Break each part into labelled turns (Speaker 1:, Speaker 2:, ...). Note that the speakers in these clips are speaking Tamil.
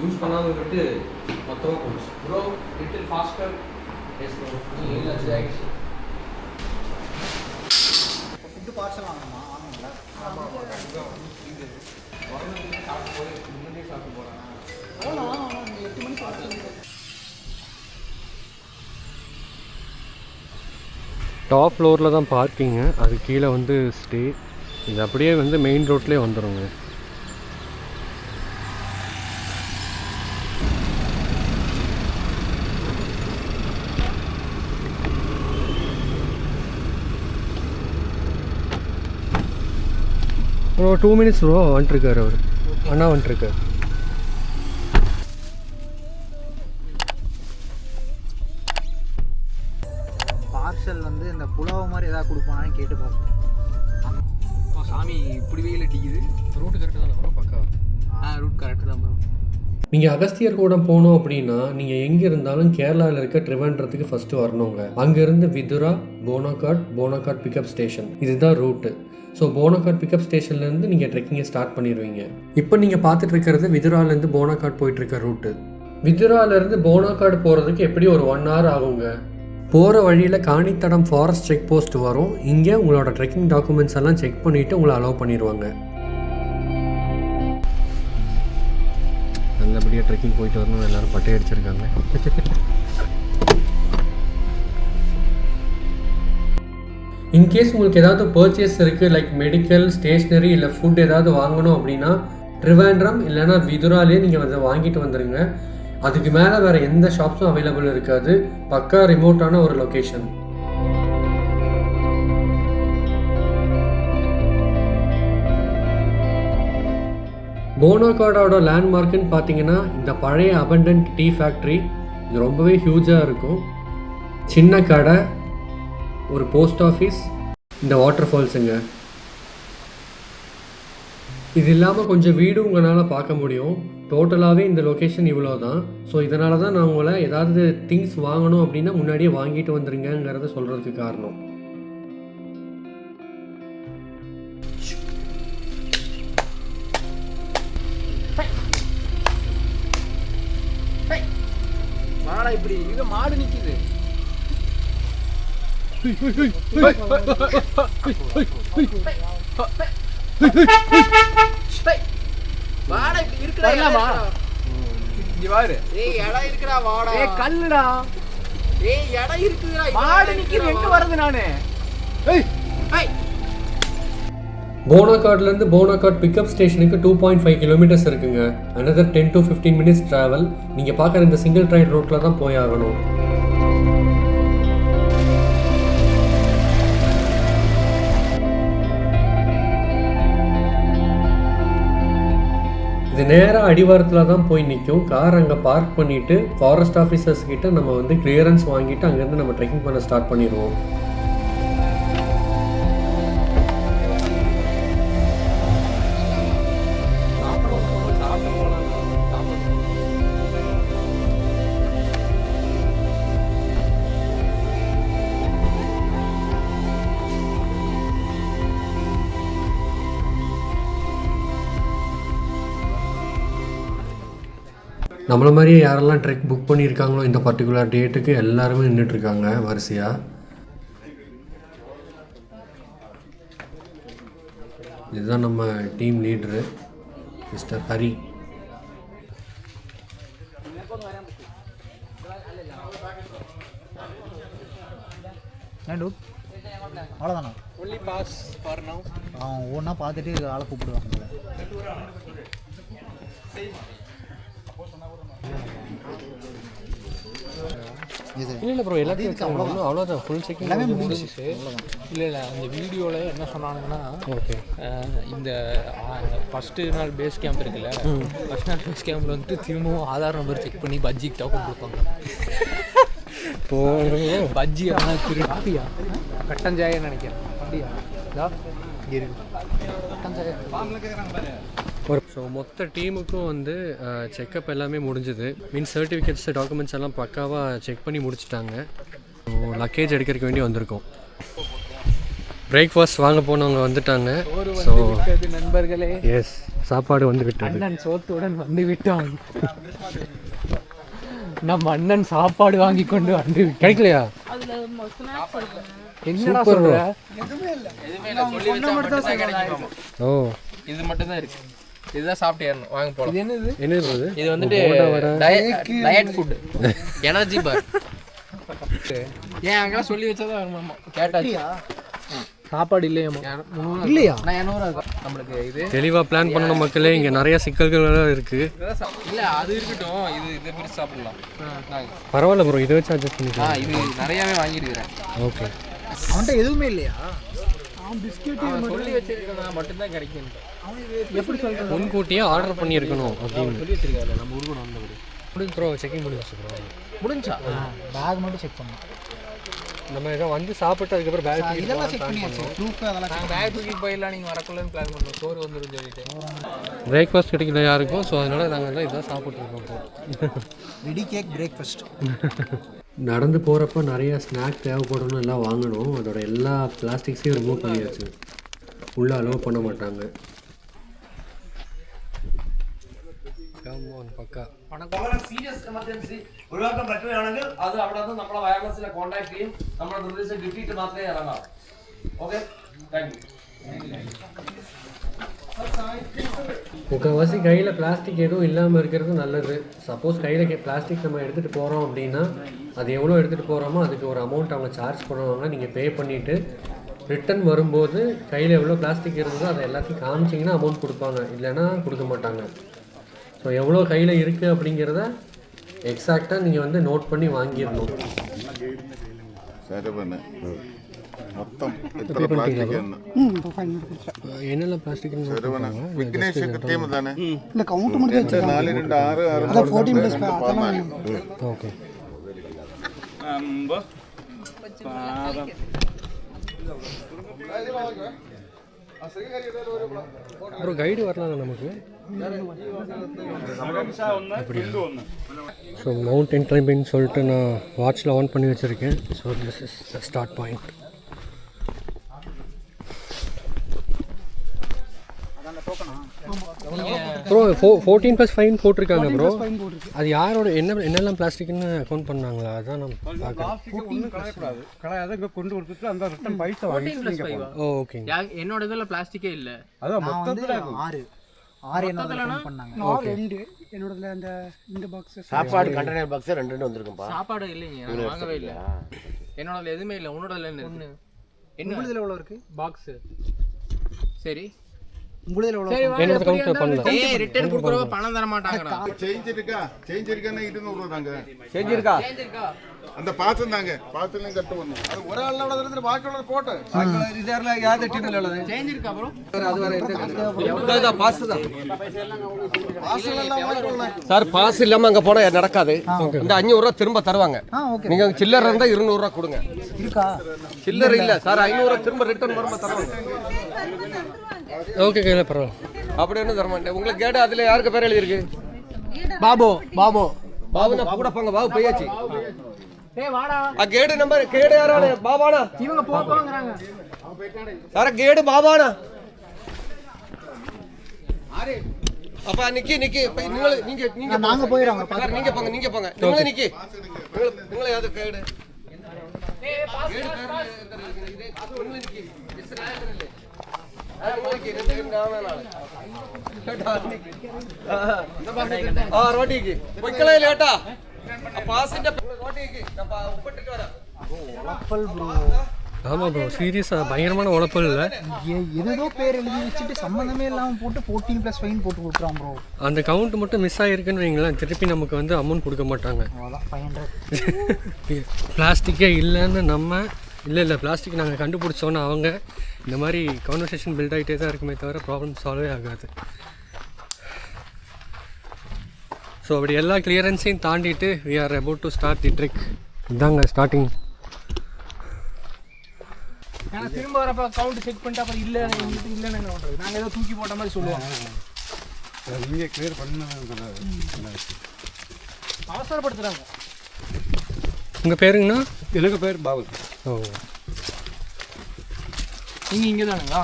Speaker 1: யூஸ் பண்ணாமல் விட்டு மொத்தமாக போச்சு. Bro little faster. Yes bro.
Speaker 2: Food parcel வாங்கணுமா? வாங்கணுங்களா?
Speaker 1: ஆமாம் இது உடனே சாப்பிட்டு போய் முன்னாடியே சாப்பிட்டு போகிறாங்க.
Speaker 2: அவ்வளோ 8 மணி பார்சல்.
Speaker 3: டாப் ஃப்ளோரில் தான் பார்க்கிங்கு, அது கீழே வந்து ஸ்டே. இது அப்படியே வந்து மெயின் ரோட்லேயே வந்துடுங்க. ஒரு 2 minutes ப்ரோ வந்துட்டுருக்காரு அவர். அண்ணா வந்துட்டுருக்காரு.
Speaker 2: பார்சல் வந்து இந்த புலாவ் மாதிரி ஏதாவது கொடுப்பானான்னு கேட்டு பார்ப்போம்.
Speaker 1: சாமி இப்படி வெயில் அடிக்குது. ரூட்டு கரெக்டாக தான் ப்ரோ? பக்கா ரூட் கரெக்டு தான் ப்ரோ.
Speaker 3: நீங்கள் அகஸ்தியர் கூடம் போகணும் அப்படின்னா நீங்கள் எங்கே இருந்தாலும் கேரளாவில் இருக்க ட்ரிவாண்ட்ரத்துக்கு ஃபஸ்ட்டு வரணுங்க. அங்கேருந்து விதுரா, போனாகாட் பிக்கப் ஸ்டேஷன், இதுதான் ரூட்டு. ஸோ போனாகாட் பிக்கப் ஸ்டேஷன்லேருந்து நீங்கள் ட்ரெக்கிங்கை ஸ்டார்ட் பண்ணிடுவீங்க. இப்போ நீங்கள் பார்த்துட்டு இருக்கிறது விதுராலேருந்து போனாகாட் போயிட்டுருக்க ரூட்டு. விதுராலேருந்து போனாகாட் போகிறதுக்கு எப்படி ஒரு 1 hour ஆகுங்க. போகிற வழியில் காணித்தடம் ஃபாரஸ்ட் செக் போஸ்ட் வரும். இங்கே உங்களோட ட்ரெக்கிங் டாக்குமெண்ட்ஸ் எல்லாம் செக் பண்ணிவிட்டு உங்களை அலோவ் பண்ணிடுவாங்க. நல்லபடியாக ட்ரெக்கிங் போயிட்டு வரணும். எல்லோரும் பட்டை அடிச்சிருக்காங்க. இன்கேஸ் உங்களுக்கு ஏதாவது பர்ச்சேஸ் இருக்குது, லைக் மெடிக்கல், ஸ்டேஷ்னரி இல்லை ஃபுட் ஏதாவது வாங்கணும் அப்படின்னா ட்ரிவாண்ட்ரம் இல்லைனா விதுராலே நீங்கள் அதை வாங்கிட்டு வந்துடுங்க. அதுக்கு மேலே வேறு எந்த ஷாப்ஸும் அவைலபிள் இருக்காது. பக்கா ரிமோட்டான ஒரு லொக்கேஷன். போனாகாடோட லேண்ட்மார்க்குன்னு பார்த்தீங்கன்னா இந்த பழைய அபண்டன்ட் டீ ஃபேக்ட்ரி. இது ரொம்பவே ஹியூஜாக இருக்கும். சின்ன கடை, ஒரு போஸ்ட் ஆஃபீஸ், இந்த வாட்டர் ஃபால்ஸுங்க. இது இல்லாமல் கொஞ்சம் வீடு உங்களால் பார்க்க முடியும். டோட்டலாகவே இந்த லொக்கேஷன் இவ்வளோ தான். ஸோ இதனால தான் நான் உங்களை ஏதாவது திங்ஸ் வாங்கணும் அப்படின்னா முன்னாடியே வாங்கிட்டு வந்துருங்கிறத சொல்கிறதுக்கு காரணம்.
Speaker 1: மாடா இப்படி இது மாடு நிக்குது. வாடா இப்படி இருக்குடா. இங்க பாரு. ஏய் இடம் இருக்குடா வாடா. ஏய் கல்லுடா. ஏய் இடம் இருக்குடா. மாடு நிக்குது. எங்க வரது நானு? ஏய் ஏய்.
Speaker 3: போனாகாட்லேருந்து போனாகாட் பிக்கப் ஸ்டேஷனுக்கு 2.5 கிலோமீட்டர்ஸ் இருக்குங்க. another 10 to 15 minutes travel. நீங்கள் பார்க்குற இந்த சிங்கிள் ட்ரைன் ரோட்டில் தான் போய் ஆகணும். இது நேராக அடிவாரத்தில் தான் போய் நிற்கும். கார் அங்கே பார்க் பண்ணிவிட்டு ஃபாரஸ்ட் ஆஃபீஸர்ஸ் கிட்ட நம்ம வந்து கிளியரன்ஸ் வாங்கிட்டு அங்கேருந்து நம்ம ட்ரெக்கிங் பண்ண ஸ்டார்ட் பண்ணிடுவோம். நம்மள மாதிரியே யாரெல்லாம் ட்ரெக் புக் பண்ணியிருக்காங்களோ இந்த பர்டிகுலர் டேட்டுக்கு எல்லாருமே நின்றுட்டுருக்காங்க வரிசையாக. இதுதான் நம்ம டீம் லீடரு மிஸ்டர் ஹரி.
Speaker 2: அவ்வளோதானா?
Speaker 1: Only pass for now.
Speaker 2: ஒன்றா பார்த்துட்டு ஆளை கூப்பிடுவாங்க.
Speaker 3: இல்லை ப்ரோ எல்லாத்தையும் அவ்வளோதான். ஃபுல் செக்கிங்
Speaker 2: எல்லாமே முடிஞ்சிச்சு.
Speaker 1: இல்லை அந்த வீடியோவில் என்ன சொன்னாங்கன்னா,
Speaker 3: ஓகே
Speaker 1: இந்த ஃபஸ்ட்டு நாள் பேஸ் கேம்ப் இருக்குல்ல, ஃபஸ்ட் நாள் பேஸ் கேம்பில் வந்துட்டு திரும்பவும் ஆதார் நம்பர் செக் பண்ணி பஜ்ஜிக்கு டோக்கன் கொடுப்பாங்க. பஜ்ஜி ஆனால் திருப்பியா கட்டஞ்சாயன்னு நினைக்கிறேன். அப்படியா
Speaker 3: ஸோ மொத்த டீமுக்கும் வந்து செக்கப் எல்லாமே முடிஞ்சுது. மீன்ஸ் சர்டிஃபிகேட்ஸ், டாக்குமெண்ட்ஸ் எல்லாம் பக்காவாக செக் பண்ணி முடிச்சுட்டாங்க. ஸோ லக்கேஜ் எடுக்கிறதுக்கு வேண்டி வந்திருக்கோம். பிரேக்ஃபாஸ்ட் வாங்க போனவங்க வந்துட்டாங்க. ஸோ
Speaker 1: நண்பர்களே,
Speaker 3: எஸ் சாப்பாடு வந்து விட்டது.
Speaker 1: அண்ணன் சோத்துடன் வந்து விட்டான். நம் அண்ணன் சாப்பாடு வாங்கி கொண்டு வந்து
Speaker 3: கிடைக்கலையா?
Speaker 1: என்னடா சொல்ற?
Speaker 3: ஓ,
Speaker 4: இது மட்டும் தான் இருக்கு. இதுதான் சாப்பிட்டு ஏறணும். வாங்க போலாம்.
Speaker 1: இது என்னது?
Speaker 3: என்னது
Speaker 4: இது வந்துட்டு டயட் ஃபுட், எனர்ஜி பார். ஏன் அங்கெல்லாம் சொல்லி வச்சதா வருமாமா? கேட்டாச்சு.
Speaker 1: சாப்பாடு இல்லையாமா?
Speaker 4: இல்லையா? நான் 200 இருக்கும் நம்மளுக்கு. இது
Speaker 3: தெளிவாக பிளான் பண்ணணும் மக்களே. இங்கே நிறைய சிக்கல்கள் இருக்குது.
Speaker 4: இல்ல அது இருக்கட்டும். இது பிரிச்சு சாப்பிடலாம்.
Speaker 3: பரவாயில்ல ப்ரோ, இதை வச்சு அட்ஜஸ்ட் பண்ணிக்கலாம்.
Speaker 4: இது நிறையாவே வாங்கியிருக்கிறேன்.
Speaker 3: ஓகே.
Speaker 2: அவன்கிட்ட எதுவுமே இல்லையா?
Speaker 4: சொல்லி வச்சிருக்கா மட்டும்தான் கிடைக்கும்.
Speaker 1: எப்படி சொல்றது?
Speaker 3: முன்கூட்டியே ஆர்டர் பண்ணியிருக்கணும் அப்படின்னு
Speaker 4: சொல்லி வச்சிருக்காரு. நம்ம ஊருக்கு வந்தபடி
Speaker 3: முடிஞ்சு ப்ரோ. செக்கிங் முடிஞ்சு ப்ரோ.
Speaker 4: முடிஞ்சா?
Speaker 2: பேக் மட்டும் செக் பண்ணோம்.
Speaker 3: நம்ம ஏதோ வந்து சாப்பிட்டு அதுக்கப்புறம் பேக்
Speaker 2: இதெல்லாம் செக் பண்ணியாச்சு. ப்ரூஃப் அதெல்லாம்
Speaker 4: நாங்கள் பேக் தூக்கி போயிடலாம். நீங்கள் வரக்குள்ளன்னு பிளான் பண்ணோம். சோறு வந்துடும் சொல்லிட்டு.
Speaker 3: பிரேக்ஃபாஸ்ட் கிடைக்கல யாருக்கும். ஸோ அதனால் நாங்கள் எல்லாம் இதான் சாப்பிட்ருக்கோம்.
Speaker 2: Ready cake breakfast.
Speaker 3: நடந்து போகிறப்ப நிறைய ஸ்நாக் தேவைப்படணும், எல்லாம் வாங்கணும். அதோட எல்லா பிளாஸ்டிக்ஸையும் ரிமூவ் பண்ணியாச்சு. உள்ளே அலோவ் பண்ண மாட்டாங்க. பக்கா
Speaker 5: സീരിയസ് എമർജൻസി ഒഴിവാക്കാൻ പറ്റുകയാണെങ്കിൽ അത് അവിടെ നിന്ന് നമ്മളെ വയർലെസ്സിലെ കോൺടാക്ട് ചെയ്യും. നമ്മുടെ നിർദ്ദേശം കിട്ടിയിട്ട് മാത്രമേ ഇറങ്ങാവൂ. Okay, thank you.
Speaker 3: முக்கால்வாசி கையில் பிளாஸ்டிக் எதுவும் இல்லாமல் இருக்கிறது நல்லது. சப்போஸ் கையில் பிளாஸ்டிக் நம்ம எடுத்துகிட்டு போகிறோம் அப்படின்னா அது எவ்வளோ எடுத்துகிட்டு போகிறோமோ அதுக்கு ஒரு அமௌண்ட் அவங்க சார்ஜ் பண்ணுவாங்க. நீங்கள் பே பண்ணிவிட்டு ரிட்டன் வரும்போது கையில் எவ்வளோ பிளாஸ்டிக் இருந்ததோ அதை எல்லாத்தையும் காமிச்சிங்கன்னா அமௌண்ட் கொடுப்பாங்க, இல்லைன்னா கொடுக்க மாட்டாங்க. ஸோ எவ்வளோ கையில் இருக்குது அப்படிங்கிறத எக்ஸாக்டாக நீங்கள் வந்து நோட் பண்ணி வாங்கிடணும். என்னெல்லாம் பிளாஸ்டிக் ஓகே. அப்புறம் கைடு வரலாம் நமக்கு. ஸோ மவுண்டன் கிளைம்பிங் சொல்லிட்டு நான் வாட்சில் ஆன் பண்ணி வச்சுருக்கேன். So this is the start point. Bro 14+5 போட்டிருக்காங்க ப்ரோ. அது யாரோட என்னெல்லாம் பிளாஸ்டிக்னு அக்கௌண்ட் பண்ணாங்களா? அதான் நம்ம ஓகே.
Speaker 4: என்னோட இதில் பிளாஸ்டிக்கே இல்லை.
Speaker 2: அதான் மொத்தத்துல 6 என்னோட பண்ணாங்க.
Speaker 6: என்னோடதுல அந்த இந்த பாக்ஸ்
Speaker 5: சாப்பாடு கண்டெய்னர் பாக்ஸ் 2 வந்திருக்கும்பா.
Speaker 4: சாப்பாடு இல்லைங்க, நான் வாங்கவே இல்லை. என்னோட எதுவுமே இல்லை. உன்னோடதுல என்ன?
Speaker 2: உங்களுதுல எவ்வளவு இருக்கு
Speaker 4: பாக்ஸ்? சரி,
Speaker 2: உங்களுதுல எவ்வளவு?
Speaker 3: என்னோட கவுண்ட் பண்ணல.
Speaker 4: ஏய் ரிட்டர்ன் கொடுக்குறவங்க பணம் தர மாட்டாங்கடா.
Speaker 7: சேஞ்ச் இருக்கான்னா 200 தாங்க.
Speaker 2: சேஞ்ச் இருக்கா?
Speaker 7: அந்த பாசம் தாங்க, பாசலையும் கட்டு வந்தோம். அது ஒரு ஆளோட இருந்து பாக்கி உள்ள போட்டு
Speaker 2: இதெல்லாம் யாரு டீம்ல உள்ளது?
Speaker 4: சேஞ்ச் இருக்கா ப்ரோ?
Speaker 2: அது வர இந்த பாஸ் தான்.
Speaker 7: பாசல் எல்லாம் வாங்கிக்கொள்ளலாம்.
Speaker 5: சார் பாஸ் இல்லாம அங்க போனா நடக்காது. இந்த 500 ரூபாய் திரும்ப தருவாங்க. நீங்க சில்லறை இருந்தா 200 ரூபாய் கொடுங்க.
Speaker 2: இருக்கா?
Speaker 5: சில்லறை இல்ல சார், 500 ரூபாய் திரும்ப ரிட்டர்ன் வருமா தருவாங்க.
Speaker 3: ஓகே கையில் பரவாயில்ல.
Speaker 5: அப்படி என்ன தர மாட்டேன். உங்களுக்கு கேடு அதுல யாருக்கு பேர் எழுதி இருக்கு?
Speaker 1: பாபு
Speaker 5: பாபுனா கூட போங்க. பாபு பையாச்சு.
Speaker 1: ஏய் வாடா.
Speaker 5: கேடு நம்பர் கேடு யாரானே? பாபானா
Speaker 1: இவங்க போங்கறாங்க.
Speaker 5: சார் கேடு பாபானா. அப்ப நிக்கி நீங்க
Speaker 2: நாங்க போயிரோம்.
Speaker 5: சார் நீங்க போங்க நீங்க நிக்கி. நீங்க யாரு கேடு? ஏய் பாஸ் கேடு நிக்கி. റോട്ടിക്ക് പൊയ്ക്കളേ ലേട്ടാ. പാസിന്റെ റോട്ടിക്ക് ഉപ്പിട്ടിട്ട് വരാം.
Speaker 3: ஆமாம் ப்ரோ, சீரியஸாக பயங்கரமான உழப்பல் இல்லை.
Speaker 2: ஏதோ பேர் எழுதி வச்சுட்டு சம்மந்தமே இல்லாமல் போட்டு 14+5 போட்டு கொடுக்குறான் ப்ரோ.
Speaker 3: அந்த கவுண்ட் மட்டும் மிஸ் ஆகிருக்குன்னு வைங்களேன், திருப்பி நமக்கு வந்து அமௌண்ட் கொடுக்க மாட்டாங்க.
Speaker 2: அவ்வளோதான் 500.
Speaker 3: பிளாஸ்டிக்கே இல்லைன்னு நம்ம இல்லை பிளாஸ்டிக் நாங்கள் கண்டுபிடிச்சோன்னு அவங்க இந்த மாதிரி கான்வர்சேஷன் பில்ட் ஆகிட்டே தான் இருக்குமே தவிர ப்ராப்ளம் சால்வே ஆகாது. ஸோ அப்படி எல்லா கிளியரன்ஸையும் தாண்டிட்டு we are about to start the trick. இதாங்க ஸ்டார்டிங்.
Speaker 1: நான் திரும்ப வரப்ப கவுண்ட் செக் பண்ணிட்டு அப்புறம் இல்லைன்னு என்ன பண்ணுறது? நாங்கள் ஏதோ தூக்கி போட்ட மாதிரி சொல்லுவோம்.
Speaker 7: நீங்க கிளியர் பண்ணது
Speaker 1: அவசரப்படுத்துகிறாங்க.
Speaker 3: உங்கள் பேருங்கண்ணா?
Speaker 7: எனக்கு பேர் பாபு.
Speaker 3: ஓ,
Speaker 1: நீங்கள் இங்கே தானுங்களா?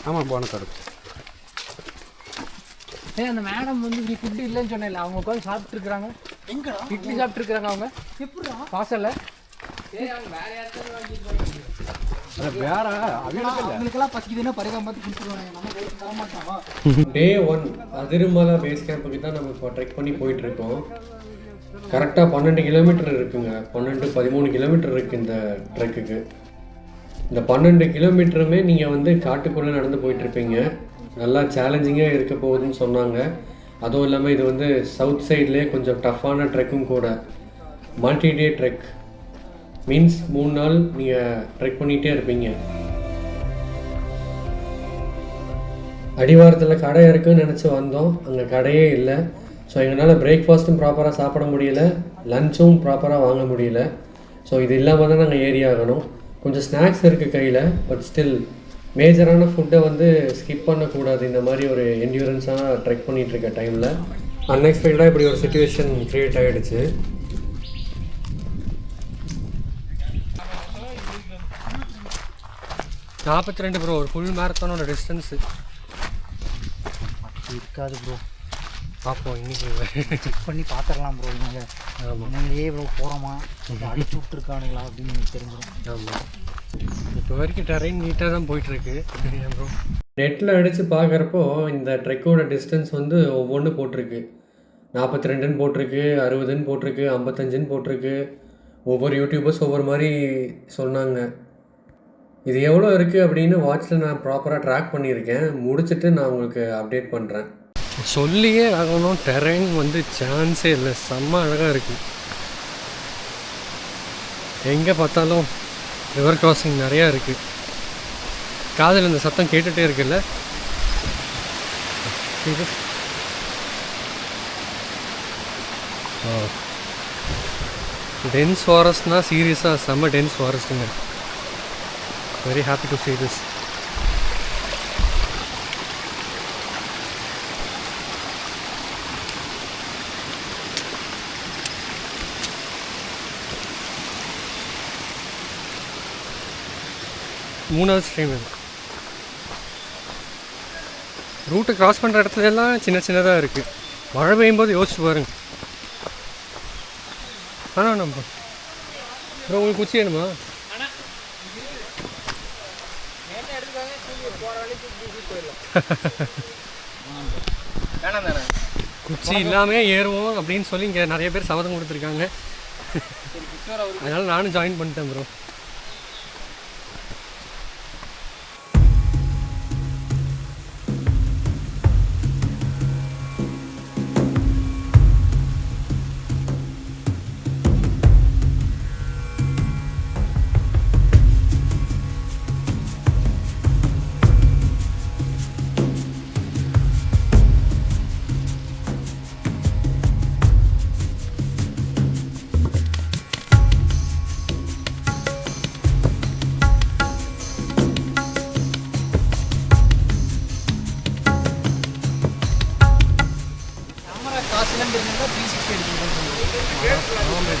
Speaker 7: ஆமாம், போன கடை.
Speaker 4: ஏய் அந்த மேடம் வந்து இப்படி ஃபுட் இல்லைன்னு சொன்னேன்ல, அவங்க உட்காந்து சாப்பிட்டு இருக்காங்க.
Speaker 2: எங்கடா
Speaker 4: இட்லி சாப்பிட்டு இருக்காங்க அவங்க.
Speaker 2: எப்படிடா
Speaker 4: வாசல்ல. ஏய் அவங்க வேற யார்கிட்ட வாங்கிட்டு
Speaker 1: வேற
Speaker 2: அவங்களுக்கெல்லாம் பசிக்குதுன்னா பரிகாரம் பார்த்து கொடுத்துருவாங்க, நம்ம போய் தர மாட்டோம்.
Speaker 3: டே 1 அதிருமலை பேஸ் கேம்புக்கு தான் நம்ம இப்போ ட்ரெக் பண்ணி போயிட்டுருக்கோம். கரெக்டாக 12 கிலோமீட்டர் இருக்குங்க. 12-13 கிலோமீட்டர் இருக்குது இந்த ட்ரெக்குக்கு. இந்த 12 கிலோமீட்டருமே நீங்கள் வந்து காட்டுக்குள்ளே நடந்து போயிட்டுருப்பீங்க. நல்லா சேலஞ்சிங்காக இருக்க போகுதுன்னு சொன்னாங்க. அதுவும் இல்லாமல் இது வந்து சவுத் சைட்லேயே கொஞ்சம் டஃப்பான ட்ரெக்கும் கூட. மல்டி டே ட்ரெக் மீன்ஸ் 3 நாள் நீங்கள் ட்ரெக் பண்ணிகிட்டே இருப்பீங்க. அடிவாரத்தில் கடை இருக்குன்னு நினச்சி வந்தோம், அங்கே கடையே இல்லை. ஸோ எங்களால் பிரேக்ஃபாஸ்ட்டும் ப்ராப்பராக சாப்பிட முடியல, லஞ்சும் ப்ராப்பராக வாங்க முடியல. ஸோ இது இல்லாமல் தான் நாங்கள் ஏறி ஆகணும். கொஞ்சம் ஸ்நாக்ஸ் இருக்குது கையில், பட் ஸ்டில் மேஜரான ஃபுட்டை வந்து ஸ்கிப் பண்ணக்கூடாது இந்த மாதிரி ஒரு என்டியூரன்ஸாக ட்ரெக் பண்ணிகிட்ருக்க டைமில். அன்எக்ஸ்பெக்டடாக இப்படி ஒரு சுச்சுவேஷன் க்ரியேட் ஆகிடுச்சு. $42 ப்ரோ ஒரு ஃபுல் மேரத்தானோட டிஸ்டன்ஸு
Speaker 2: இருக்காது ப்ரோ.
Speaker 3: பார்ப்போம் இன்றைக்கி
Speaker 2: செக் பண்ணி பார்த்துடலாம் ப்ரோ. நாங்கள் நீங்களே இவ்வளோ போகிறோமா, அடிச்சு விட்ருக்கானுங்களா அப்படின்னு எனக்கு தெரிஞ்சிடும்.
Speaker 3: ஆமாம், இப்போ வரைக்கும் டெரெயின் நீட்டாக தான் போயிட்டுருக்கு ப்ரோ. நெட்டில் அடித்து பார்க்குறப்போ இந்த ட்ரெக்கோட டிஸ்டன்ஸ் வந்து ஒவ்வொன்று போட்டிருக்கு. 42ன்னு போட்டிருக்கு, 60ன்னு போட்டிருக்கு, 55ன்னு போட்டிருக்கு. ஒவ்வொரு யூடியூபர்ஸ் ஒவ்வொரு மாதிரி சொன்னாங்க. இது எவ்வளோ இருக்குது அப்படின்னு வாட்சில் நான் ப்ராப்பராக ட்ராக் பண்ணியிருக்கேன். முடிச்சுட்டு நான் உங்களுக்கு அப்டேட் பண்ணுறேன். சொல்லியே ஆகணும், டெரெயின் வந்து சான்ஸே இல்லை, செம்ம அழகாக இருக்குது. எங்கே பார்த்தாலும் ரிவர் கிராசிங் நிறையா இருக்குது. காதில் இந்த சத்தம் கேட்டுகிட்டே இருக்குல்ல. இது டென்ஸ் ஃபாரஸ்ட்னால் சீரியஸாக செம்ம டென்ஸ் ஃபாரஸ்ட்டுங்க. Very happy to see this. மூணாவது ஸ்ட்ரீம் இது. ரூட்டை கிராஸ் பண்ணுற இடத்துல எல்லாம் சின்ன சின்னதாக இருக்குது. மழை பெய்யும்போது யோசிச்சு பாருங்க. ஆனால் நம்ம ப்ரோ உங்களுக்கு குச்சி வேணுமா? குச்சி இல்லாமல் ஏறுவோம் அப்படின்னு சொல்லி இங்கே நிறைய பேர் சபதம் கொடுத்துருக்காங்க. அதனால் நானும் ஜாயின் பண்ணிட்டேன் ப்ரோ.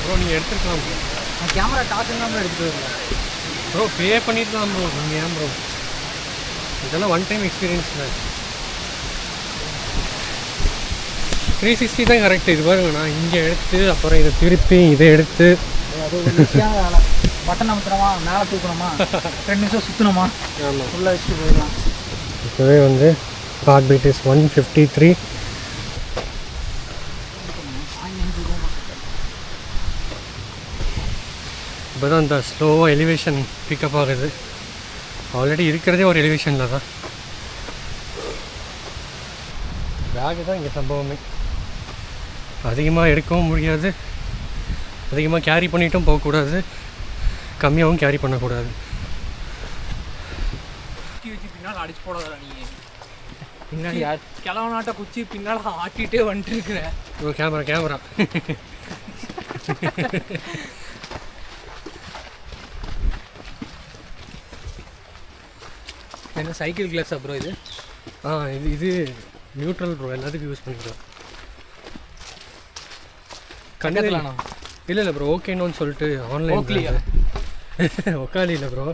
Speaker 3: ப்ரோ நீங்கள் எடுத்துருக்கலாம் ப்ரோ.
Speaker 2: நான் கேமரா டார்ச் இல்லாமல் எடுத்துகிட்டு வரல
Speaker 3: ப்ரோ. பே பண்ணியிருக்கலாம் ப்ரோ. நீங்கள் ஏன் ப்ரோ, இதெல்லாம் ஒன் டைம் எக்ஸ்பீரியன்ஸ் தான். 360 தான் கரெக்ட். இது பாருங்க, நான் இங்கே எடுத்து அப்புறம் இதை திருப்பி இதை எடுத்து
Speaker 2: அது ஒரு விஷயம் வேலை. பட்டன் அமுத்துறோமா, மேலே தூக்கணுமா, 2 நிமிஷம் சுற்றணுமா,
Speaker 3: ஆமாம்
Speaker 2: ஃபுல்லாக வச்சுட்டு போயிடலாம்.
Speaker 3: இப்போவே வந்து ஹார்ட் பீட் இஸ் 153. இப்போ தான் இந்த ஸ்லோவாக எலிவேஷன் பிக்கப் ஆகுது. ஆல்ரெடி இருக்கிறதே ஒரு எலிவேஷனில் தான். பேகு தான் இங்கே சம்பவமே. அதிகமாக எடுக்கவும் முடியாது, அதிகமாக கேரி பண்ணிட்டும் போகக்கூடாது, கம்மியாகவும் கேரி பண்ணக்கூடாது.
Speaker 4: குச்சி வச்சு பின்னால் அடிச்சு போடாதா நீ? பின்னாடி யார் கிளவனாட்ட குச்சி பின்னால் ஆட்டிகிட்டே வந்துட்டு இருக்கிற.
Speaker 3: கேமரா
Speaker 4: என்ன சைக்கிள் கிளாஸா ப்ரோ இது?
Speaker 3: இது நியூட்ரல் ப்ரோ, எல்லாத்துக்கும் யூஸ் பண்ணிக்கலாம்.
Speaker 4: கண்டதுலாண்ணா?
Speaker 3: இல்லை ப்ரோ, ஓகேன்னு சொல்லிட்டு ஆன்லைன் ஒக்காலி இல்லை ப்ரோ,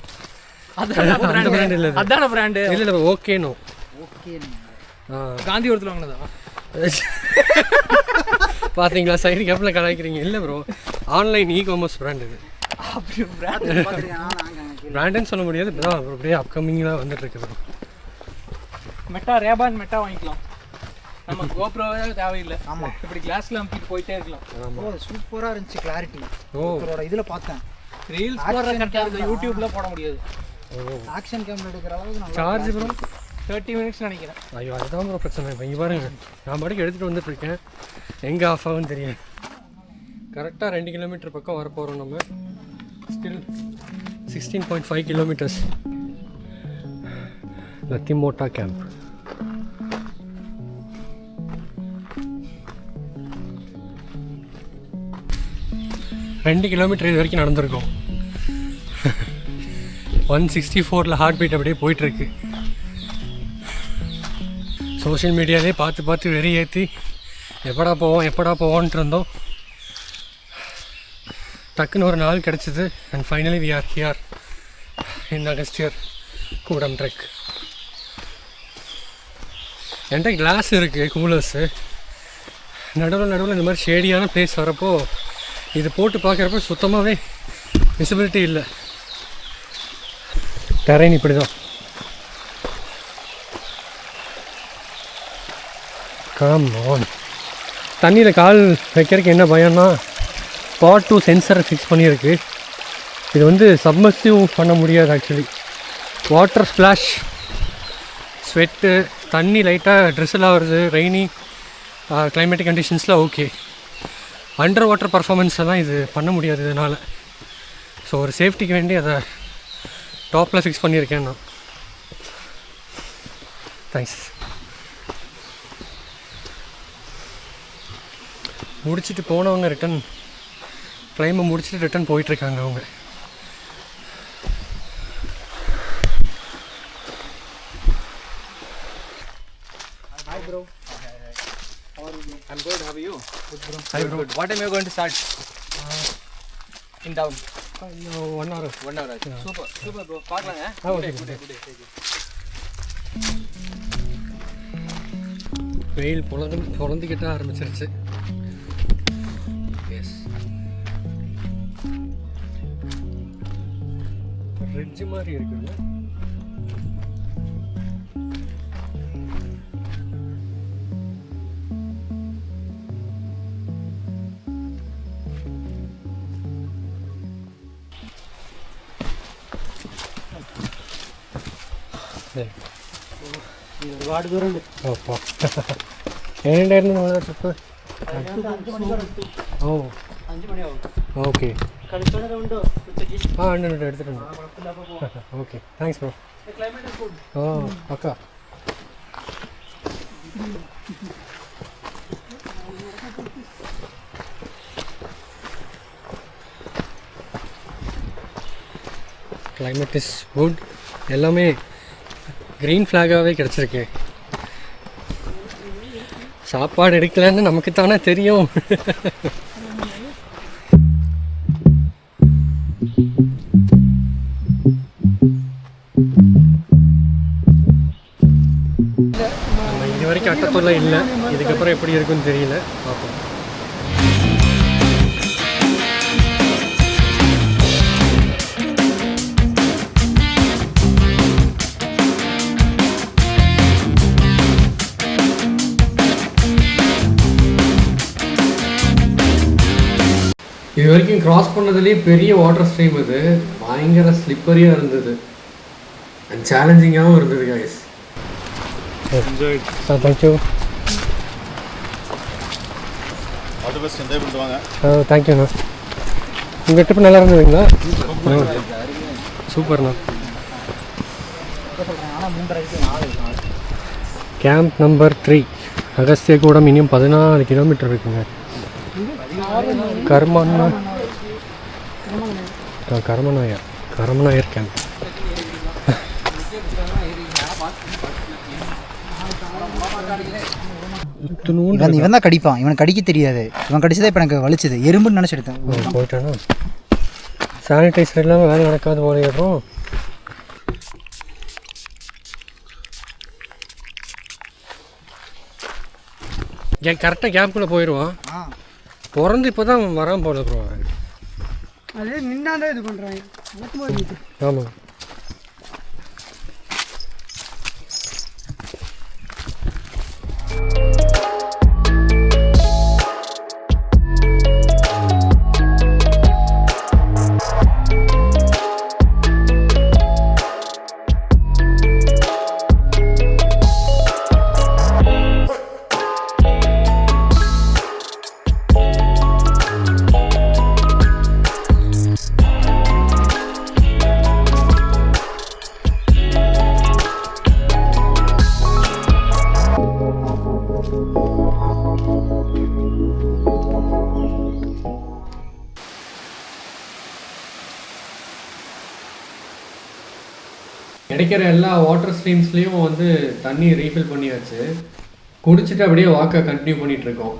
Speaker 4: அதான பிராண்டு?
Speaker 3: இல்லை ப்ரோ, ஓகேனோ.
Speaker 2: ஓகே
Speaker 4: காந்திபுரத்தில் வாங்கினதா?
Speaker 3: பார்த்தீங்களா சைடு கேப்பில் கலாய்க்கிறீங்க. இல்லை ப்ரோ, ஆன்லைன் காமர்ஸ் பிராண்ட் இது.
Speaker 2: அப்படி
Speaker 3: பிராண்டுன்னு சொல்ல முடியாது, இப்போ தான் அப்படியே அப்கமிங்காக வந்துட்டுருக்கு ப்ரோ.
Speaker 4: மெட்டா ரேபான் மெட்டா வாங்கிக்கலாம். நம்ம கோப்ரோவே தேவையில்லை. ஆமாம், இப்படி கிளாஸில் அமுக்கிட்டு போயிட்டே இருக்கலாம்.
Speaker 2: ஓ சூப்பராக இருந்துச்சு கிளாரிட்டி.
Speaker 3: ஓ
Speaker 2: இவரோட இதில் பார்த்தேன்.
Speaker 4: ரீல்ஸ் போடுற கரெக்டாக இருக்குது, யூடியூப்பில் போட முடியாது.
Speaker 2: ஆக்ஷன் கேமரா எடுக்கிற அளவுக்கு நல்லா
Speaker 3: சார்ஜ் ப்ரோ
Speaker 4: 30 மினிட்ஸ் நினைக்கிறேன்.
Speaker 3: ஐயோ அதுதான் ப்ரோ பிரச்சனை. இப்போ இங்கே பாருங்க, நான் பாட்டுக்கு எடுத்துகிட்டு வந்துட்டுருக்கேன், எங்கே ஆஃப் ஆகுன்னு தெரியும். கரெக்டாக 2 கிலோமீட்டர் பக்கம் வரப்போகிறோம் நம்ம. Still 16.5 kilometres. லத்திமோட்டா கேம்ப். ரெண்டு கிலோமீட்டர் இது வரைக்கும் நடந்திருக்கோம். 164 ஹார்ட் பீட் அப்படியே போயிட்டுருக்கு. சோஷியல் மீடியாலே பார்த்து வெறி ஏற்றி எப்படா போவோன்ட்டு இருந்தோம். டக்குன்னு ஒரு நாள் கிடச்சிது. And finally we are here in Agasthiyar Koodam trek. என்கிட்ட கிளாஸ் இருக்குது, கூலர்ஸு. நடுவில் இந்த மாதிரி ஷேடியான பிளேஸ் வரப்போ இது போட்டு பார்க்குறப்ப சுத்தமாகவே விசிபிலிட்டி இல்லை. டெரைன் இப்படி தான். Come on. தண்ணியில் கால் வைக்கிறதுக்கு என்ன பயம்னா, ஸ்பாட் 2 சென்சரை ஃபிக்ஸ் பண்ணியிருக்கு. இது வந்து சப்மர்சிவ் பண்ண முடியாது ஆக்சுவலி. வாட்டர் ஸ்ப்ளாஷ், ஸ்வெட்டு, தண்ணி லைட்டாக ட்ரெஸ்ஸெல்லாம் வருது, ரெய்னி கிளைமேட்டிக் கண்டிஷன்ஸில் ஓகே. அண்டர் வாட்டர் பர்ஃபார்மன்ஸ் எல்லாம் இது பண்ண முடியாது இதனால். ஸோ ஒரு சேஃப்டிக்கு வேண்டி அதை டாப்பில் ஃபிக்ஸ் பண்ணியிருக்கேன் நான். தேங்க்ஸ். முடிச்சுட்டு போனவங்க ரிட்டன் கிளைம்பை முடிச்சுட்டு ரிட்டன் போயிட்டுருக்காங்க அவங்க.
Speaker 4: Hi bro. I'm good. How are you? Good bro. Hi bro. What time are you going to start? In down.
Speaker 3: 1 hour.
Speaker 4: 1 hour. Super bro. பார்க்கலாங்க.
Speaker 3: ஓகே. வெயில் பொழந்துக்கிட்ட ஆரம்பிச்சிருச்சு. எஸ், ரிட்ஜ் மாதிரி இருக்குல்ல.
Speaker 2: ഒരുപാട് ദൂരമുണ്ട്.
Speaker 3: ഓപ്പോ എങ്ങനെയുണ്ടായിരുന്നു നിങ്ങളുടെ ട്രിപ്പ്? ഓ
Speaker 2: 5 മണിയാവും.
Speaker 3: ഓക്കെ.
Speaker 2: കളിക്കാനൊക്കെ ഉണ്ടോ ഉച്ചയ്ക്ക്?
Speaker 3: ആ ഉണ്ട് എടുത്തിട്ടുണ്ട്. Okay, thanks bro.
Speaker 2: Climate is good.
Speaker 3: ഓ പക്കാ. Climate is good. எல்லாமே க்ரீன் ஃப்ளாகாகவே கிடச்சிருக்கு. சாப்பாடு எடுக்கலன்னு நமக்கு தானே தெரியும். நம்ம இது வரைக்கும் அட்டத்தொல்லை இல்லை, இதுக்கப்புறம் எப்படி இருக்குன்னு தெரியல, பார்ப்போம். இது வரைக்கும் கிராஸ் பண்ணதுலேயே பெரிய வாட்டர் ஸ்ட்ரீம். இது பயங்கர ஸ்லிப்பரியாக இருந்தது அண்ட் சேலஞ்சிங்காகவும் இருந்தது கைஸ். Sir thank you. தேங்க்யூண்ணா. உங்கள் ட்ரிப் நல்லா இருந்ததுங்களா? சூப்பர்ண்ணா. கேம்ப் நம்பர் 3 அகஸ்திய கூடம். இன்னும் 14 கிலோமீட்டர் இருக்குங்க. கரமநாயர் கேம்ப்.
Speaker 2: இவன் தான் கடிப்பான். இவனுக்கு கடிக்க தெரியாது. இவன் கடிச்சதே இப்போ எனக்கு வலிச்சது. எறும்புன்னு நினச்சி எடுத்தேன்.
Speaker 3: போயிட்டானா சானிடைசர் இல்லாமல் வேலை நடக்காது போல. அப்புறம் கரெக்டாக கேம்ப்குள்ளே போயிடுவான். பிறந்து இப்போ தான் வராமல் போல ப்ரோ.
Speaker 6: அதே நின்னாதான் இது பண்ணுறாங்க.
Speaker 3: ஆமாம். கிடைக்கிற எல்லா வாட்டர் ஸ்ட்ரீம்ஸ்லேயும் வந்து தண்ணி ரீஃபில் பண்ணியாச்சு. குடிச்சிட்டு அப்படியே வாக்கை கண்டினியூ பண்ணிகிட்ருக்கோம்.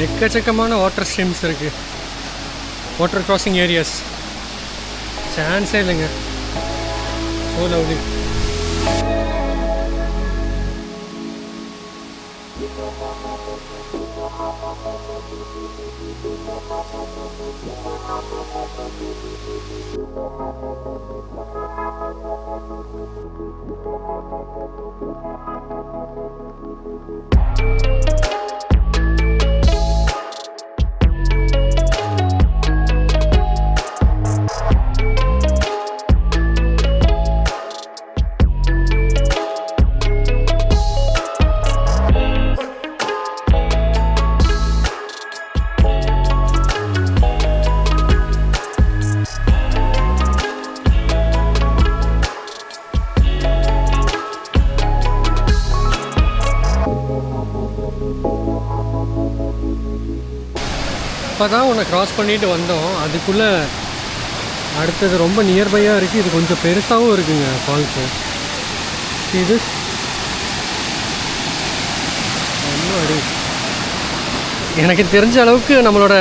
Speaker 3: எக்கச்சக்கமான வாட்டர் ஸ்ட்ரீம்ஸ் இருக்குது, வாட்டர் கிராசிங் ஏரியாஸ். சான்ஸே இல்லைங்க. So lovely. இப்போ தான் உன்னை க்ராஸ் பண்ணிட்டு வந்தோம். அதுக்குள்ளே அடுத்தது ரொம்ப நியர்பையாக இருக்குது. இது கொஞ்சம் பெருசாகவும் இருக்குங்க ஃபால்ஸு. இது ஒன்றும் அடி. எனக்கு தெரிஞ்ச அளவுக்கு நம்மளோட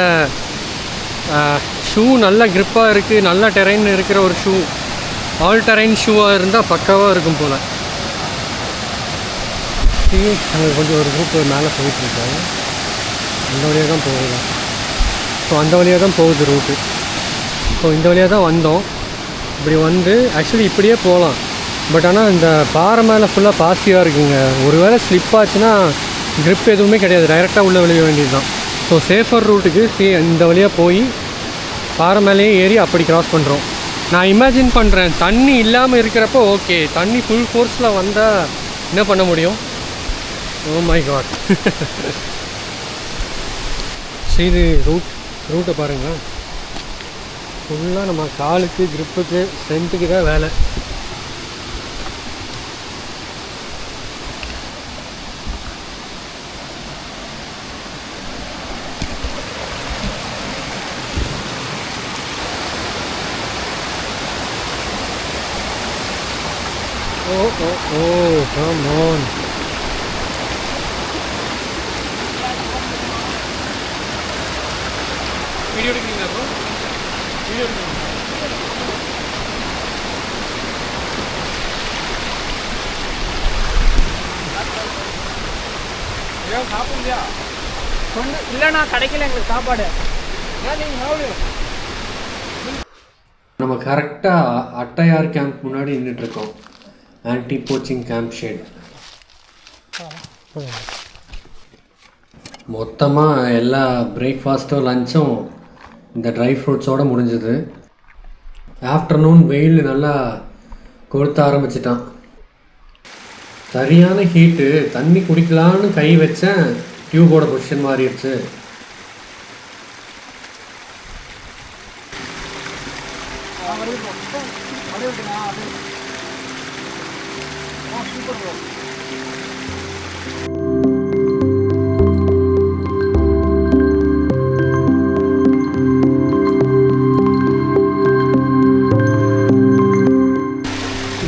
Speaker 3: ஷூ நல்ல க்ரிப்பாக இருக்குது, நல்ல டெரெயின் இருக்கிற ஒரு ஷூ, ஆல் டெரெயின் ஷூவாக இருந்தால் பக்காவாக இருக்கும் போல். அங்கே கொஞ்சம் ஒரு குரூப் மேலே போயிட்டுருக்காங்க. அந்த வழியாக தான் போகுது. ஸோ அந்த வழியாக தான் போகுது ரூட்டு. ஸோ இந்த வழியாக தான் வந்தோம். இப்படி வந்து ஆக்சுவலி இப்படியே போகலாம். பட் ஆனால் இந்த பாறை மேலே ஃபுல்லாக பாசியாக இருக்குங்க. ஒரு வேளை ஸ்லிப் ஆச்சுன்னா க்ரிப் எதுவுமே கிடையாது, டைரெக்டாக உள்ளே விழுக வேண்டியது தான். ஸோ சேஃபர் ரூட்டுக்கு இந்த வழியாக போய் பாறை மேலேயே ஏறி அப்படி க்ராஸ் பண்ணுறோம். நான் இமேஜின் பண்ணுறேன், தண்ணி இல்லாமல் இருக்கிறப்போ ஓகே, தண்ணி ஃபுல் ஃபோர்ஸில் வந்தால் என்ன பண்ண முடியும்? Oh my God. சரி, இது ரூட்டை பாருங்கள். ஃபுல்லாக நம்ம காலுக்கு, க்ரிப்புக்கு, ஸ்ட்ரென்த்துக்கு தான் வேலை. Oh, come on. வீடியோ எடுக்கிறீங்களா ப்ரோ? வீடியோ எடுக்கிறீங்க. ஐயோ சாப்பிடுறியா? இல்லைண்ணா, கிடைக்கல எங்களுக்கு சாப்பாடு. நம்ம கரெக்டாக அட்டையார் கேம்ப் முன்னாடி நின்றுட்டுருக்கோம். Anti poaching camp shed. மொத்தமாக எல்லா பிரேக்ஃபாஸ்ட்டும் லஞ்சும் இந்த ட்ரை ஃப்ரூட்ஸோடு முடிஞ்சுது. ஆஃப்டர்நூன் வெயில் நல்லா கொளுத்த ஆரம்பிச்சிட்டான். சரியான ஹீட்டு, தண்ணி குடிக்கலான்னு கை வச்சேன், டியூபோட பொசிஷன் மாறிடுச்சு.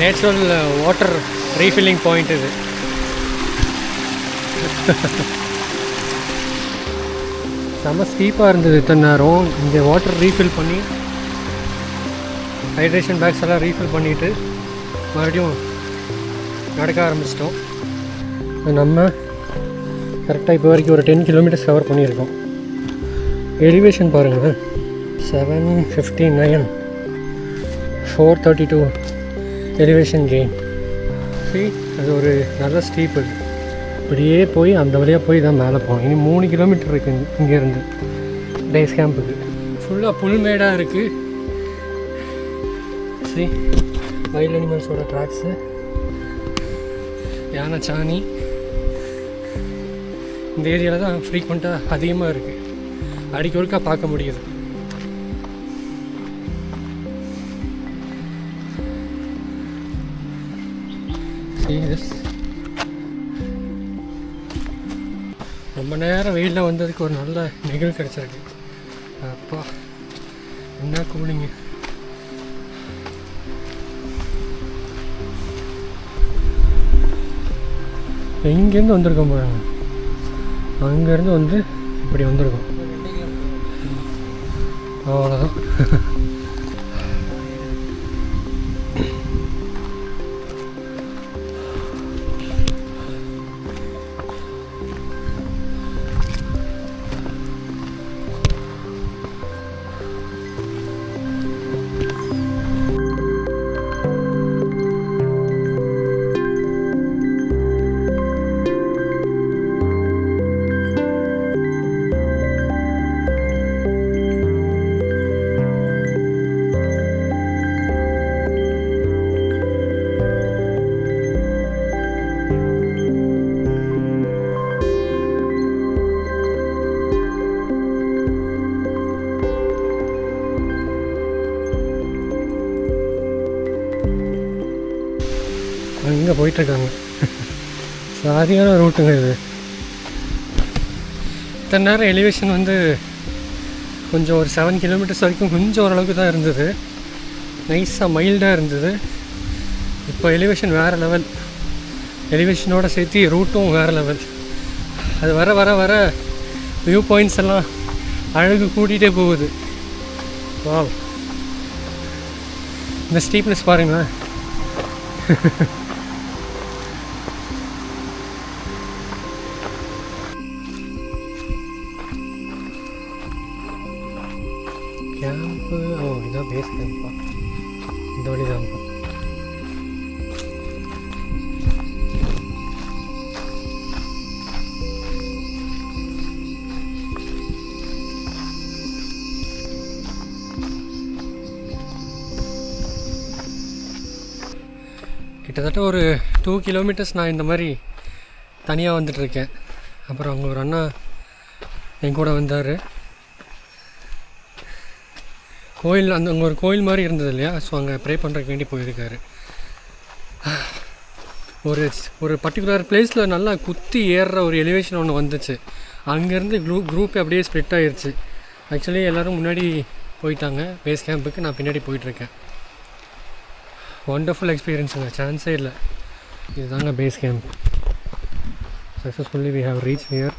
Speaker 3: நேச்சுரல் வாட்டர் ரீஃபில்லிங் பாயிண்ட் இது. செம்ம ஸ்டீப்பாக இருந்தது இத்தனை நேரம். இங்கே வாட்டர் ரீஃபில் பண்ணி ஹைட்ரேஷன் பேக்ஸ் எல்லாம் ரீஃபில் பண்ணிவிட்டு மறுபடியும் நடக்க ஆரம்பிச்சிட்டோம். நம்ம கரெக்டாக இப்போ வரைக்கும் ஒரு 10 கிலோமீட்டர்ஸ் கவர் பண்ணியிருக்கோம். எலிவேஷன் பாருங்கள், 759, 432 எலிவேஷன் கெயின். சரி, அது ஒரு நல்ல ஸ்டீப். அது இப்படியே போய் அந்த வழியாக போய் தான் மேலே போகணும். இனி 3 கிலோமீட்டர் இருக்குது இங்கேருந்து பேஸ் கேம்புக்கு. ஃபுல்லாக புல்மேடாக இருக்குது. சரி, வைல்ட் அனிமல்ஸோட ட்ராக்ஸு, யானை சாணி இந்த ஏரியாவில் தான் ஃப்ரீக்வெண்ட்டாக அதிகமாக இருக்குது. அடிக்க ஒருக்கா பார்க்க முடியுது. ரொம்ப நேரம் வெயிலில் வந்ததுக்கு ஒரு நல்ல நிகழ்வு கிடச்சிருக்கு. அப்பா என்ன கூலிங்க. எங்கேருந்து வந்திருக்கோம் பாருங்க, அங்கேருந்து வந்து இப்படி வந்திருக்கோம். அவ்வளோதான். அங்கே போயிட்டுருக்காங்க. சரியான ரூட்டுங்க இது. இத்தனை நேரம் எலிவேஷன் வந்து கொஞ்சம் ஒரு 7 கிலோமீட்டர்ஸ் வரைக்கும் கொஞ்சம் ஓரளவுக்கு தான் இருந்தது. நைஸாக மைல்டாக இருந்தது. இப்போ எலிவேஷன் வேறு லெவல். எலிவேஷனோட சேர்த்து ரூட்டும் வேறு லெவல். அது வர வர வர வியூ பாயிண்ட்ஸ் எல்லாம் அழகு கூட்டிகிட்டே போகுது. வாவ், இந்த ஸ்டீப்னஸ் பாருங்களேன். கேம்ப்பு, இதான் பேஸ் கேம்ப்பா. இந்த வழி தான்ப்பா. கிட்டத்தட்ட ஒரு 2 கிலோமீட்டர்ஸ் நான் இந்த மாதிரி தனியாக வந்துட்டுருக்கேன். அப்புறம் அங்கே ஒரு அண்ணா என் கூட வந்தார். கோயில், அந்த அங்கே ஒரு கோயில் மாதிரி இருந்தது இல்லையா, ஸோ அங்கே ப்ரே பண்ணுறதுக்கு வேண்டி போயிருக்காரு. ஒரு பர்டிகுலர் பிளேஸில் நல்லா குத்தி ஏறுற ஒரு எலிவேஷன் ஒன்று வந்துச்சு. அங்கேருந்து குரூப் அப்படியே ஸ்ப்ளிட் ஆகிருச்சு. ஆக்சுவலி எல்லோரும் முன்னாடி போயிட்டாங்க பேஸ் கேம்புக்கு, நான் பின்னாடி போயிட்டுருக்கேன். வண்டர்ஃபுல் எக்ஸ்பீரியன்ஸுங்க, சான்ஸே இல்லை. இதுதாங்க base camp. Successfully we have reach here.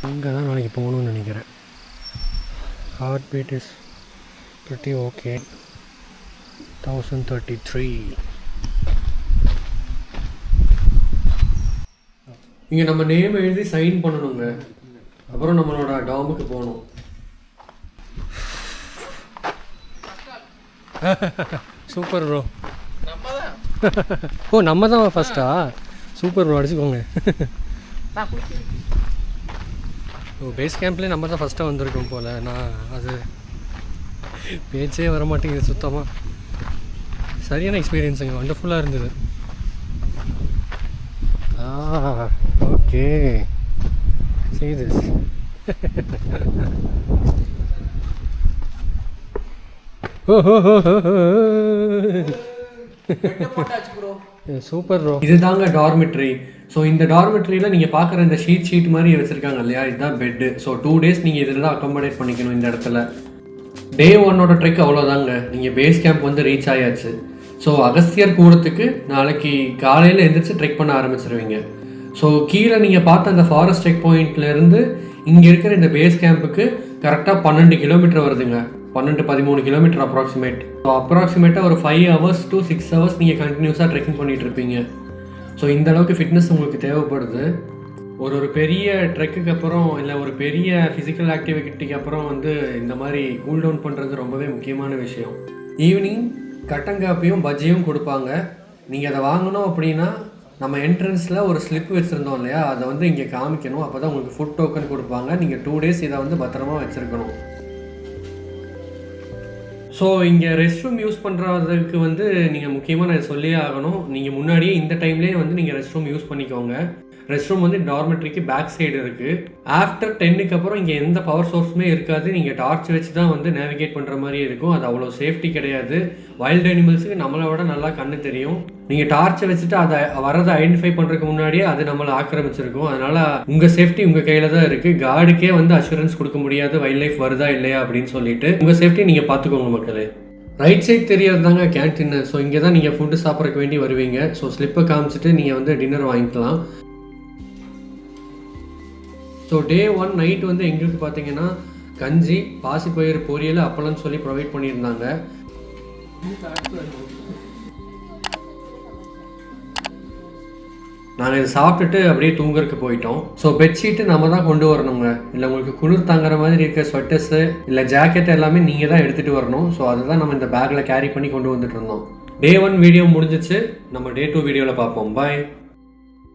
Speaker 3: இங்கே தான் நாளைக்கு போகணுன்னு நினைக்கிறேன். Heart beat is pretty okay. 1033. இங்கே நம்ம நேம் எழுதி சைன் பண்ணணுங்க. அப்புறம் நம்மளோட டாமுக்கு போகணும். Super bro. ஓ, நம்ம தான் ஃபஸ்ட்டா? சூப்பர் ப்ரோ, அடிச்சுக்கோங்க. ஓ, பேஸ் கேம்ப்லேயே நம்ம தான் ஃபஸ்ட்டாக வந்திருக்கோம் போல். நான் அது பேச்சே வர மாட்டேங்குது சுத்தமாக. சரியான எக்ஸ்பீரியன்ஸுங்க, வண்டர்ஃபுல்லாக இருந்தது. Okay see this. Super bro. இதுதாங்க டார்மெட்ரி. ஸோ இந்த டார்மெட்ரியில் நீங்கள் பார்க்குற இந்த ஷீட் மாதிரி வச்சுருக்காங்க இல்லையா, இதுதான் பெட்டு. ஸோ 2 days நீங்கள் இதில் தான் அக்காமடேட் பண்ணிக்கணும் இந்த இடத்துல. Day 1 ட்ரெக் அவ்வளோதாங்க, நீங்கள் பேஸ் கேம்ப் வந்து ரீச் ஆயாச்சு. ஸோ அகஸ்தியர் கூடத்துக்கு நாளைக்கு காலையில் எழுந்திரிச்சு ட்ரெக் பண்ண ஆரம்பிச்சிருவீங்க. ஸோ கீழே நீங்கள் பார்த்த அந்த ஃபாரஸ்ட் செக் பாயிண்ட்லேருந்து இங்கே இருக்கிற இந்த பேஸ் கேம்புக்கு கரெக்டாக 12 கிலோமீட்டர் வருதுங்க. 12-13 கிலோமீட்டர் அப்ராக்சிமேட். ஸோ அப்ராக்சிமேட்டாக ஒரு 5 hours to 6 hours நீங்கள் கண்டினியூஸாக ட்ரெக்கிங் பண்ணிகிட்டு இருப்பீங்க. ஸோ இந்த அளவுக்கு ஃபிட்னஸ் உங்களுக்கு தேவைப்படுது. ஒரு பெரிய ட்ரெக்குக்கு அப்புறம் இல்லை ஒரு பெரிய ஃபிசிக்கல் ஆக்டிவிட்டிக்கு அப்புறம் வந்து இந்த மாதிரி கூல் டவுன் பண்ணுறது ரொம்பவே முக்கியமான விஷயம். ஈவினிங் கட்டங்காப்பியும் பஜ்ஜியும் கொடுப்பாங்க. நீங்கள் அதை வாங்கணும் அப்படின்னா நம்ம என்ட்ரன்ஸில் ஒரு ஸ்லிப் வச்சுருந்தோம் இல்லையா, அதை வந்து இங்கே காமிக்கணும். அப்போ தான் உங்களுக்கு ஃபுட் டோக்கன் கொடுப்பாங்க. நீங்கள் 2 days இதை வந்து பத்திரமா வச்சுருக்கணும். ஸோ இங்கே ரெஸ்ட் ரூம் யூஸ் பண்ணுறதுக்கு வந்து நீங்கள் முக்கியமாக நான் சொல்லியே ஆகணும். நீங்கள் முன்னாடியே இந்த டைம்லேயே வந்து நீங்கள் ரெஸ்ட் ரூம் யூஸ் பண்ணிக்கோங்க. ரெஸ்ட் ரூம் வந்து டார்மெட்ரிக்கு பேக் சைடு இருக்குது. ஆஃப்டர் 10க்கு அப்புறம் இங்கே எந்த பவர் சோர்ஸுமே இருக்காது. நீங்கள் டார்ச் வச்சு தான் வந்து நேவிகேட் பண்ணுற மாதிரி இருக்கும். அது அவ்வளோ சேஃப்டி கிடையாது. வைல்டு அனிமல்ஸுக்கு நம்மளை விட நல்லா கண்ணு தெரியும். நீங்கள் டார்ச்சை வச்சுட்டு அதை வரதை ஐடென்டிஃபை பண்ணுறதுக்கு முன்னாடியே அது நம்மளை ஆக்கிரமிச்சிருக்கும். அதனால் உங்கள் சேஃப்டி உங்கள் கையில் தான் இருக்குது. கார்டுக்கே வந்து அஷூரன்ஸ் கொடுக்க முடியாது வைல்ட் லைஃப் வருதா இல்லையா அப்படின்னு சொல்லிட்டு. உங்கள் சேஃப்டி நீங்கள் பார்த்துக்கோங்க மக்களே. ரைட் சைட் தெரியறது தாங்க கேன்டீன். ஸோ இங்கே தான் நீங்கள் ஃபுட்டு சாப்பிட்றதுக்கு வேண்டி வருவீங்க. ஸோ ஸ்லிப்பை காமிச்சிட்டு நீங்கள் வந்து டின்னர் வாங்கிக்கலாம். ஸோ Day 1 நைட் வந்து எங்களுக்கு பார்த்தீங்கன்னா கஞ்சி, பாசிப்பயிறு பொரியல், அப்பளம்னு சொல்லி ப்ரொவைட் பண்ணியிருந்தாங்க. நாங்கள் இதை சாப்பிட்டுட்டு அப்படியே தூங்குறதுக்கு போயிட்டோம். ஸோ பெட்ஷீட்டு நம்ம தான் கொண்டு வரணுங்க. இல்லை உங்களுக்கு குளிர் தாங்குற மாதிரி இருக்க ஸ்வெட்டர்ஸு இல்லை ஜாக்கெட் எல்லாமே நீங்கள் தான் எடுத்துகிட்டு வரணும். ஸோ அதை தான் நம்ம இந்த பேக்கில் கேரி பண்ணி கொண்டு வந்துட்டு இருந்தோம். Day 1 வீடியோ முடிஞ்சிச்சு. நம்ம Day 2 வீடியோவில் பார்ப்போம். பாய்.